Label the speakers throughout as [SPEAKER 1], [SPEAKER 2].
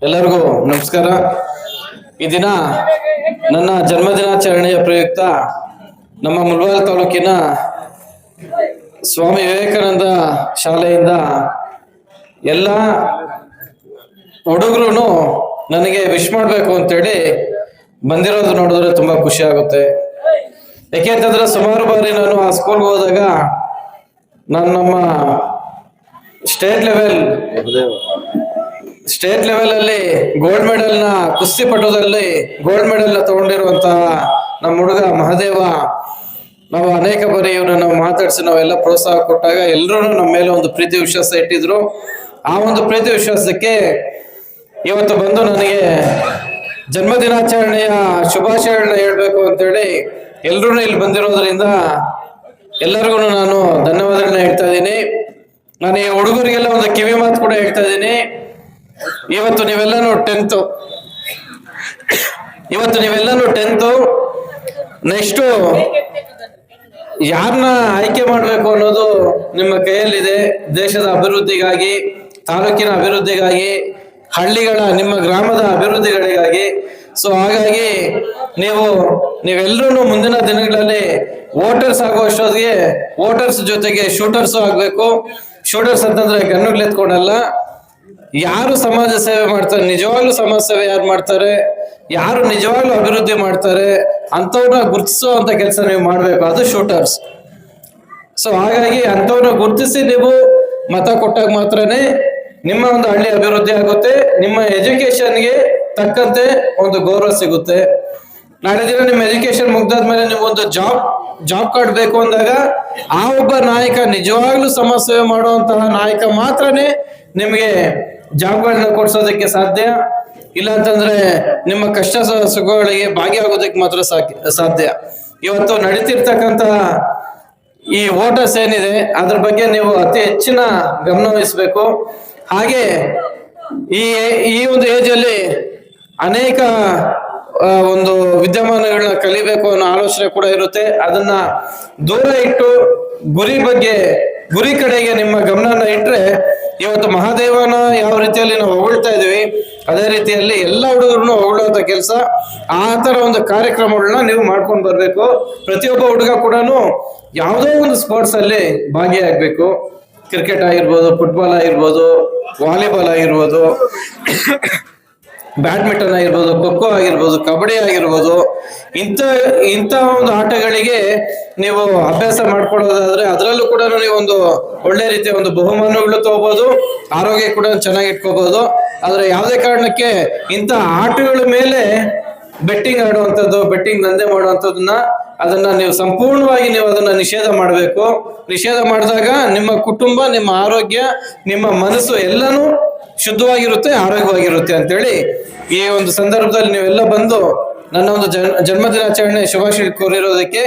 [SPEAKER 1] ಎಲ್ಲರಿಗೂ ನಮಸ್ಕಾರ. ಈ ದಿನ ನನ್ನ ಜನ್ಮದಿನಾಚರಣೆಯ ಪ್ರಯುಕ್ತ ನಮ್ಮ ಮುಳಬಾಗಿಲು ತಾಲೂಕಿನ ಸ್ವಾಮಿ ವಿವೇಕಾನಂದ ಶಾಲೆಯಿಂದ ಎಲ್ಲ ಹುಡುಗರು ನನಗೆ ವಿಶ್ ಮಾಡಬೇಕು ಅಂತೇಳಿ ಬಂದಿರೋದು ನೋಡಿದ್ರೆ ತುಂಬಾ ಖುಷಿ ಆಗುತ್ತೆ. ಯಾಕೆಂತಂದ್ರೆ ಸುಮಾರು ಬಾರಿ ನಾನು ಆ ಸ್ಕೂಲ್ಗೆ ಹೋದಾಗ ನಮ್ಮ ಸ್ಟೇಟ್ ಲೆವೆಲ್ ಅಲ್ಲಿ ಗೋಲ್ಡ್ ಮೆಡಲ್ ನ ಕುಸ್ತಿ ಪಟುದಲ್ಲಿ ಗೋಲ್ಡ್ ಮೆಡಲ್ ನ ತಗೊಂಡಿರುವಂತಹ ನಮ್ಮ ಹುಡುಗ ಮಹದೇವ, ನಾವು ಅನೇಕ ಬಾರಿ ಇವ್ರನ್ನ ನಾವು ಮಾತಾಡಿಸಿ ನಾವೆಲ್ಲ ಪ್ರೋತ್ಸಾಹ ಕೊಟ್ಟಾಗ ಎಲ್ಲರೂ ನಮ್ಮ ಮೇಲೆ ಒಂದು ಪ್ರೀತಿ ವಿಶ್ವಾಸ ಇಟ್ಟಿದ್ರು. ಆ ಒಂದು ಪ್ರೀತಿ ವಿಶ್ವಾಸಕ್ಕೆ ಇವತ್ತು ಬಂದು ನನಗೆ ಜನ್ಮದಿನಾಚರಣೆಯ ಶುಭಾಶಯಗಳನ್ನ ಹೇಳ್ಬೇಕು ಅಂತೇಳಿ ಎಲ್ರೂ ಇಲ್ಲಿ ಬಂದಿರೋದ್ರಿಂದ ಎಲ್ಲರಿಗೂ ನಾನು ಧನ್ಯವಾದಗಳನ್ನ ಹೇಳ್ತಾ ಇದ್ದೀನಿ. ನಾನು ಈ ಹುಡುಗರಿಗೆಲ್ಲ ಒಂದು ಕಿವಿ ಮಾತು ಕೂಡ ಹೇಳ್ತಾ ಇದ್ದೀನಿ. ಇವತ್ತು ನೀವೆಲ್ಲನೂ ಟೆಂತು ನೆಕ್ಸ್ಟು ಯಾರನ್ನ ಆಯ್ಕೆ ಮಾಡಬೇಕು ಅನ್ನೋದು ನಿಮ್ಮ ಕೈಯಲ್ಲಿದೆ. ದೇಶದ ಅಭಿವೃದ್ಧಿಗಾಗಿ, ತಾಲೂಕಿನ ಅಭಿವೃದ್ಧಿಗಾಗಿ, ಹಳ್ಳಿಗಳ ನಿಮ್ಮ ಗ್ರಾಮದ ಅಭಿವೃದ್ಧಿಗಳಿಗಾಗಿ. ಸೊ ಹಾಗಾಗಿ ನೀವೆಲ್ಲರೂ ಮುಂದಿನ ದಿನಗಳಲ್ಲಿ ವೋಟರ್ಸ್ ಆಗುವಷ್ಟೊತ್ತಿಗೆ ವೋಟರ್ಸ್ ಜೊತೆಗೆ ಶೂಟರ್ಸು ಆಗ್ಬೇಕು. ಶೂಟರ್ಸ್ ಅಂತಂದ್ರೆ ಗನ್ನುಗಳು ಎತ್ಕೊಡಲ್ಲ. ಯಾರು ಸಮಾಜ ಸೇವೆ ಮಾಡ್ತಾರೆ, ನಿಜವಾಗ್ಲೂ ಸಮಾಜ ಸೇವೆ ಯಾರು ಮಾಡ್ತಾರೆ, ಯಾರು ನಿಜವಾಗ್ಲೂ ಅಭಿವೃದ್ಧಿ ಮಾಡ್ತಾರೆ ಅಂಥವ್ರನ್ನ ಗುರುತಿಸುವಂತ ಕೆಲಸ ನೀವು ಮಾಡ್ಬೇಕು, ಅದು ಶೂಟರ್ಸ್. ಸೊ ಹಾಗಾಗಿ ಅಂಥವ್ರನ್ನ ಗುರುತಿಸಿ ನೀವು ಮತ ಕೊಟ್ಟಾಗ ಮಾತ್ರನೇ ನಿಮ್ಮ ಒಂದು ಹಳ್ಳಿ ಅಭಿವೃದ್ಧಿ ಆಗುತ್ತೆ, ನಿಮ್ಮ ಎಜುಕೇಶನ್ಗೆ ತಕ್ಕಂತೆ ಒಂದು ಗೌರವ ಸಿಗುತ್ತೆ. ನಾಳೆ ದಿನ ನಿಮ್ಮ ಎಜುಕೇಶನ್ ಮುಗ್ದಾದ್ಮೇಲೆ ನೀವು ಒಂದು ಜಾಬ್ ಕಾರ್ಡ್ ಬೇಕು ಅಂದಾಗ ಆ ಒಬ್ಬ ನಾಯಕ ನಿಜವಾಗ್ಲೂ ಸಮಾಜ ಸೇವೆ ಮಾಡುವಂತಹ ನಾಯಕ ಮಾತ್ರನೇ ನಿಮಗೆ ಜಾಬ್ಗಳನ್ನ ಕೊಡ್ಸೋದಕ್ಕೆ ಸಾಧ್ಯ. ಇಲ್ಲ ಅಂತಂದ್ರೆ ನಿಮ್ಮ ಕಷ್ಟ ಸುಖಗಳಿಗೆ ಭಾಗಿಯಾಗೋದಕ್ಕೆ ಮಾತ್ರ ಸಾಧ್ಯ. ಇವತ್ತು ನಡೀತಿರ್ತಕ್ಕಂತಹ ಈ ವೋಟರ್ಸ್ ಏನಿದೆ ಅದ್ರ ಬಗ್ಗೆ ನೀವು ಅತಿ ಹೆಚ್ಚಿನ ಗಮನ ವಹಿಸ್ಬೇಕು. ಹಾಗೆ ಈ ಒಂದು ಏಜ್ ಅಲ್ಲಿ ಅನೇಕ ಒಂದು ವಿದ್ಯಮಾನಗಳನ್ನ ಕಲಿಬೇಕು ಅನ್ನೋ ಆಲೋಚನೆ ಕೂಡ ಇರುತ್ತೆ. ಅದನ್ನ ದೂರ ಇಟ್ಟು ಗುರಿ ಕಡೆಗೆ ನಿಮ್ಮ ಗಮನನ ಇಟ್ರೆ ಇವತ್ತು ಮಹಾದೇವನ ಯಾವ ರೀತಿಯಲ್ಲಿ ನಾವು ಹೊಗಳ್ತಾ ಇದೀವಿ ಅದೇ ರೀತಿಯಲ್ಲಿ ಎಲ್ಲ ಹುಡುಗರನ್ನು ಹೊಗಳುವಂತ ಕೆಲಸ, ಆ ತರ ಒಂದು ಕಾರ್ಯಕ್ರಮಗಳನ್ನ ನೀವು ಮಾಡ್ಕೊಂಡು ಬರ್ಬೇಕು. ಪ್ರತಿಯೊಬ್ಬ ಹುಡುಗ ಕೂಡ ಯಾವುದೋ ಒಂದು ಸ್ಪೋರ್ಟ್ಸ್ ಅಲ್ಲಿ ಭಾಗಿಯಾಗಬೇಕು. ಕ್ರಿಕೆಟ್ ಆಗಿರ್ಬೋದು, ಫುಟ್ಬಾಲ್ ಆಗಿರ್ಬೋದು, ವಾಲಿಬಾಲ್ ಆಗಿರ್ಬೋದು, ಬ್ಯಾಡ್ಮಿಂಟನ್ ಆಗಿರ್ಬೋದು, ಖೋಖೋ ಆಗಿರ್ಬೋದು, ಕಬಡ್ಡಿ ಆಗಿರ್ಬೋದು, ಇಂಥ ಒಂದು ಆಟಗಳಿಗೆ ನೀವು ಅಭ್ಯಾಸ ಮಾಡ್ಕೊಳ್ಳೋದಾದ್ರೆ ಅದರಲ್ಲೂ ಕೂಡ ನೀವು ಒಂದು ಒಳ್ಳೆ ರೀತಿಯ ಒಂದು ಬಹುಮಾನಗಳು ತಗೋಬಹುದು, ಆರೋಗ್ಯ ಕೂಡ ಚೆನ್ನಾಗಿ ಇಟ್ಕೋಬಹುದು. ಆದ್ರೆ ಯಾವುದೇ ಕಾರಣಕ್ಕೆ ಇಂಥ ಆಟಗಳ ಮೇಲೆ ಬೆಟ್ಟಿಂಗ್ ಆಡುವಂಥದ್ದು, ಬೆಟ್ಟಿಂಗ್ ದಂಧೆ ಮಾಡುವಂಥದ್ದನ್ನ ಅದನ್ನ ನೀವು ಸಂಪೂರ್ಣವಾಗಿ ನೀವು ಅದನ್ನ ನಿಷೇಧ ಮಾಡಬೇಕು. ನಿಷೇಧ ಮಾಡಿದಾಗ ನಿಮ್ಮ ಕುಟುಂಬ, ನಿಮ್ಮ ಆರೋಗ್ಯ, ನಿಮ್ಮ ಮನಸ್ಸು ಎಲ್ಲನೂ ಶುದ್ಧವಾಗಿರುತ್ತೆ, ಆರೋಗ್ಯವಾಗಿರುತ್ತೆ ಅಂತೇಳಿ ಈ ಒಂದು ಸಂದರ್ಭದಲ್ಲಿ ನೀವೆಲ್ಲ ಬಂದು ನನ್ನ ಒಂದು ಜನ್ಮದಿನಾಚರಣೆ ಶುಭಾಶಯ ಕೋರಿರೋದಕ್ಕೆ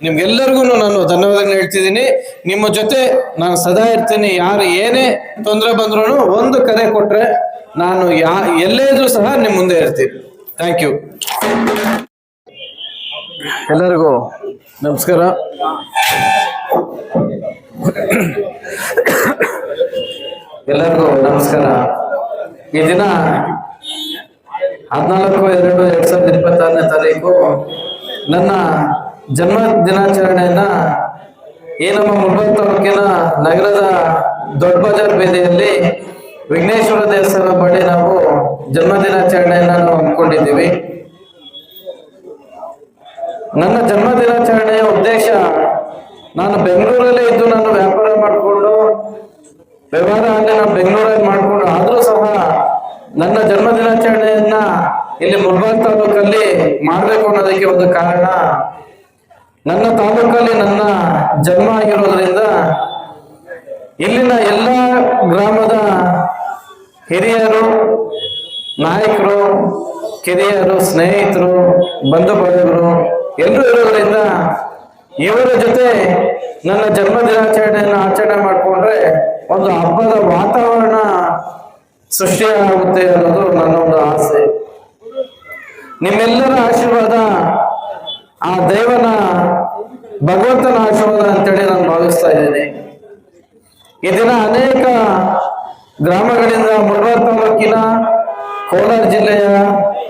[SPEAKER 1] ನಿಮ್ಗೆಲ್ಲರಿಗೂ ನಾನು ಧನ್ಯವಾದಗಳನ್ನ ಹೇಳ್ತಿದ್ದೀನಿ. ನಿಮ್ಮ ಜೊತೆ ನಾನು ಸದಾ ಇರ್ತೀನಿ. ಯಾರು ಏನೇ ತೊಂದರೆ ಬಂದ್ರು ಒಂದು ಕರೆ ಕೊಟ್ರೆ ನಾನು ಎಲ್ಲೇ ಇದ್ರೂ ಸಹ ನಿಮ್ಮ ಮುಂದೆ ಇರ್ತೀನಿ. Thank you. ಎಲ್ಲರಿಗೂ ನಮಸ್ಕಾರ. ಈ ದಿನ 14/2/2026 ನನ್ನ ಜನ್ಮ ದಿನಾಚರಣೆಯನ್ನ ಈ ನಮ್ಮ ಮುಳಬಾಗಿಲು ತಾಲೂಕಿನ ನಗರದ ದೊಡ್ಡ ಬಜಾರ್ ಬೀದಿಯಲ್ಲಿ ವಿಘ್ನೇಶ್ವರ ದೇವಸ್ಥಾನ ಬಳಿ ನಾವು ಜನ್ಮ ದಿನಾಚರಣೆಯನ್ನ ನಾವು ಹಮ್ಮಿಕೊಂಡಿದ್ದೀವಿ. ನನ್ನ ಜನ್ಮ ದಿನಾಚರಣೆಯ ಉದ್ದೇಶ, ನಾನು ಬೆಂಗಳೂರಲ್ಲೇ ಇದ್ದು ನಾನು ವ್ಯಾಪಾರ ಮಾಡಿಕೊಂಡು ವ್ಯವಹಾರ ನಾನು ಬೆಂಗಳೂರಲ್ಲಿ ಮಾಡಿಕೊಂಡು ಆದ್ರೂ ಸಹ ನನ್ನ ಜನ್ಮ ದಿನಾಚರಣೆಯನ್ನ ಇಲ್ಲಿ ಮುಳಬಾಗಿಲು ತಾಲೂಕಲ್ಲಿ ಮಾಡ್ಬೇಕು ಅನ್ನೋದಕ್ಕೆ ಒಂದು ಕಾರಣ, ನನ್ನ ತಾಲೂಕಲ್ಲಿ ನನ್ನ ಜನ್ಮ ಆಗಿರೋದ್ರಿಂದ ಇಲ್ಲಿನ ಎಲ್ಲ ಗ್ರಾಮದ ಹಿರಿಯರು, ನಾಯಕರು, ಕಿರಿಯರು, ಸ್ನೇಹಿತರು, ಬಂಧು ಬಳಗರು ಎಲ್ಲರೂ ಇರೋದ್ರಿಂದ ಇವರ ಜೊತೆ ನನ್ನ ಜನ್ಮ ದಿನಾಚರಣೆಯನ್ನು ಆಚರಣೆ ಮಾಡಿಕೊಂಡ್ರೆ ಒಂದು ಹಬ್ಬದ ವಾತಾವರಣ ಸೃಷ್ಟಿಯಾಗುತ್ತೆ ಅನ್ನೋದು ನನ್ನ ಒಂದು ಆಸೆ. ನಿಮ್ಮೆಲ್ಲರ ಆಶೀರ್ವಾದ, ಆ ದೇವನ ಭಗವಂತನ ಆಶೀರ್ವಾದ ಅಂತೇಳಿ ನಾನು ಭಾವಿಸ್ತಾ ಇದ್ದೀನಿ. ಈ ದಿನ ಅನೇಕ ಗ್ರಾಮಗಳಿಂದ ಮುಳಬಾಗಿಲು ತಾಲೂಕಿನ ಕೋಲಾರ ಜಿಲ್ಲೆಯ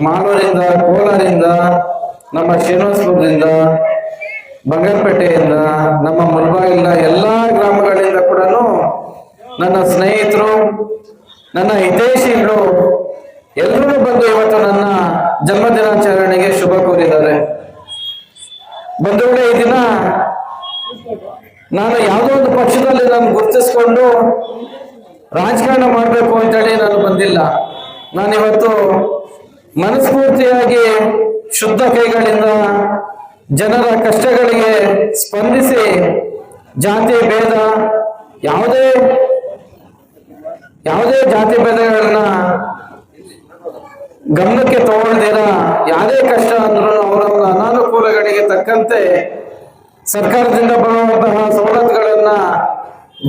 [SPEAKER 1] ಮಾಲೂರಿಂದ, ಕೋಲಾರಿಂದ, ನಮ್ಮ ಶ್ರೀನಿವಾಸಪುರದಿಂದ, ಬಂಗಾರಪೇಟೆಯಿಂದ, ನಮ್ಮ ಮುಳಬಾಗಿಲಿನ ಎಲ್ಲಾ ಗ್ರಾಮಗಳಿಂದ ಕೂಡ ನನ್ನ ಸ್ನೇಹಿತರು, ನನ್ನ ಹಿತೈಷಿಗಳು ಎಲ್ಲರೂ ಬಂದು ಇವತ್ತು ನನ್ನ ಜನ್ಮದಿನಾಚರಣೆಗೆ ಶುಭ ಕೋರಿದ್ದಾರೆ. ಬಂಧುಗಳೇ, ಈ ದಿನ ನಾನು ಯಾವುದೋ ಒಂದು ಪಕ್ಷದಲ್ಲಿ ನಾನು ಗುರುತಿಸ್ಕೊಂಡು ರಾಜಕಾರಣ ಮಾಡಬೇಕು ಅಂತೇಳಿ ನಾನು ಬಂದಿಲ್ಲ. ನಾನಿವತ್ತು ಮನಸ್ಫೂರ್ತಿಯಾಗಿ ಶುದ್ಧ ಕೈಗಳಿಂದ ಜನರ ಕಷ್ಟಗಳಿಗೆ ಸ್ಪಂದಿಸಿ ಜಾತಿ ಭೇದ ಯಾವುದೇ ಜಾತಿ ಭೇದಗಳನ್ನ ಗಮನಕ್ಕೆ ತಗೊಳ್ದಿರ ಯಾವುದೇ ಕಷ್ಟ ಅಂದ್ರೂ ಅವರವರ ಅನಾನುಕೂಲಗಳಿಗೆ ತಕ್ಕಂತೆ ಸರ್ಕಾರದಿಂದ ಬರುವಂತಹ ಸವಲತ್ತುಗಳನ್ನ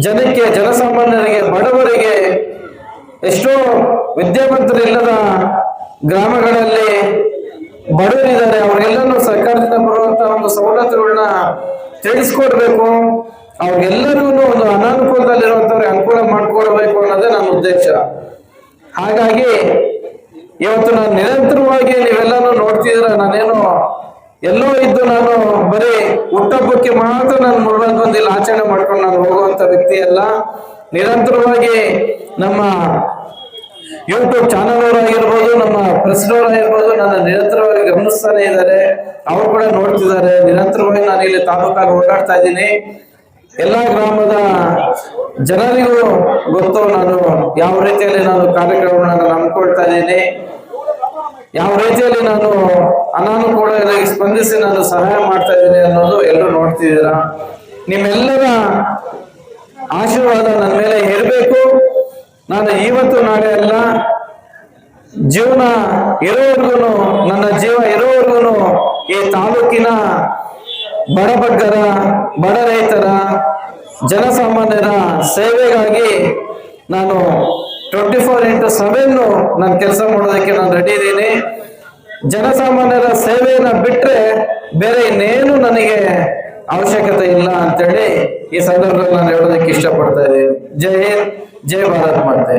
[SPEAKER 1] ಜನಕ್ಕೆ, ಜನಸಾಮಾನ್ಯರಿಗೆ, ಬಡವರಿಗೆ, ಎಷ್ಟೋ ವಿದ್ಯಾವಂತರಿಲ್ಲದ ಗ್ರಾಮಗಳಲ್ಲಿ ಬಡವರಿದ್ದಾರೆ, ಅವ್ರಿಗೆಲ್ಲನೂ ಸರ್ಕಾರದಿಂದ ಬರುವಂತಹ ಒಂದು ಸವಲತ್ತುಗಳನ್ನ ತಿಳಿಸ್ಕೊಡ್ಬೇಕು. ಅವ್ರಿಗೆಲ್ಲರಿಗೂ ಒಂದು ಅನಾನುಕೂಲದಲ್ಲಿರುವಂತವ್ರಿಗೆ ಅನುಕೂಲ ಮಾಡಿಕೊಡ್ಬೇಕು ಅನ್ನೋದೇ ನನ್ನ ಉದ್ದೇಶ. ಹಾಗಾಗಿ ಇವತ್ತು ನಾನು ನಿರಂತರವಾಗಿ ನೀವೆಲ್ಲಾನು ನೋಡ್ತಿದ್ರ, ನಾನೇನು ಎಲ್ಲೋ ಇದ್ದು ನಾನು ಬರೀ ಹುಟ್ಟಹಬ್ಬಕ್ಕೆ ಮಾತ್ರ ನಾನು ಮುಳಬಾಗಿಲು ಬಂದಿಲ್ಲ ಆಚರಣೆ ಮಾಡ್ಕೊಂಡು ನಾನು ಹೋಗುವಂತ ವ್ಯಕ್ತಿ ಅಲ್ಲ. ನಿರಂತರವಾಗಿ ನಮ್ಮ ಯೂಟ್ಯೂಬ್ ಚಾನಲ್ ಅವರಾಗಿರ್ಬೋದು, ನಮ್ಮ ಪ್ರೆಸ್ನವರಾಗಿರ್ಬೋದು ನನ್ನ ನಿರಂತರವಾಗಿ ಗಮನಿಸ್ತಾನೆ ಇದ್ದಾರೆ. ಅವ್ರು ಕೂಡ ನೋಡ್ತಿದ್ದಾರೆ. ನಿರಂತರವಾಗಿ ನಾನು ಇಲ್ಲಿ ತಾಲೂಕಾಗಿ ಓಡಾಡ್ತಾ ಇದ್ದೀನಿ. ಎಲ್ಲಾ ಗ್ರಾಮದ ಜನರಿಗೂ ಗೊತ್ತು ನಾನು ಯಾವ ರೀತಿಯಲ್ಲಿ ನಾನು ಕಾರ್ಯಕ್ರಮಗಳನ್ನು ಹಮ್ಮಿಕೊಳ್ತಾ ಇದ್ದೀನಿ, ಯಾವ ರೀತಿಯಲ್ಲಿ ನಾನು ಅನಾನುಕೂಲಗಳಿಗೆ ಸ್ಪಂದಿಸಿ ನಾನು ಸಹಾಯ ಮಾಡ್ತಾ ಇದ್ದೀನಿ ಅನ್ನೋದು ಎಲ್ಲರೂ ನೋಡ್ತಿದ್ದೀರಾ. ನಿಮ್ಮೆಲ್ಲರ ಆಶೀರ್ವಾದ ನನ್ನ ಮೇಲೆ ಇರಬೇಕು. ನಾನು ಇವತ್ತು ನಾಳೆ ಅಲ್ಲ, ಜೀವನ ಇರೋವರೆಗೂ, ನನ್ನ ಜೀವ ಇರೋವರೆಗೂ ಈ ತಾಲೂಕಿನ ಬಡಬಗ್ಗರ, ಬಡ ರೈತರ, ಜನಸಾಮಾನ್ಯರ ಸೇವೆಗಾಗಿ ನಾನು 24x7 ನಾನು ಕೆಲಸ ಮಾಡೋದಕ್ಕೆ ನಾನು ರೆಡಿ ಇದ್ದೀನಿ. ಜನಸಾಮಾನ್ಯರ ಸೇವೆಯನ್ನ ಬಿಟ್ರೆ ಬೇರೆ ಇನ್ನೇನು ನನಗೆ ಅವಶ್ಯಕತೆ ಇಲ್ಲ ಅಂತೇಳಿ ಈ ಸಂದರ್ಭದಲ್ಲಿ ನಾನು ಹೇಳೋದಕ್ಕೆ ಇಷ್ಟಪಡ್ತಾ ಇದ್ದೀನಿ. ಜೈ ಹಿಂದ್, ಜೈ ಭಾರತ್ ಮಾತೆ.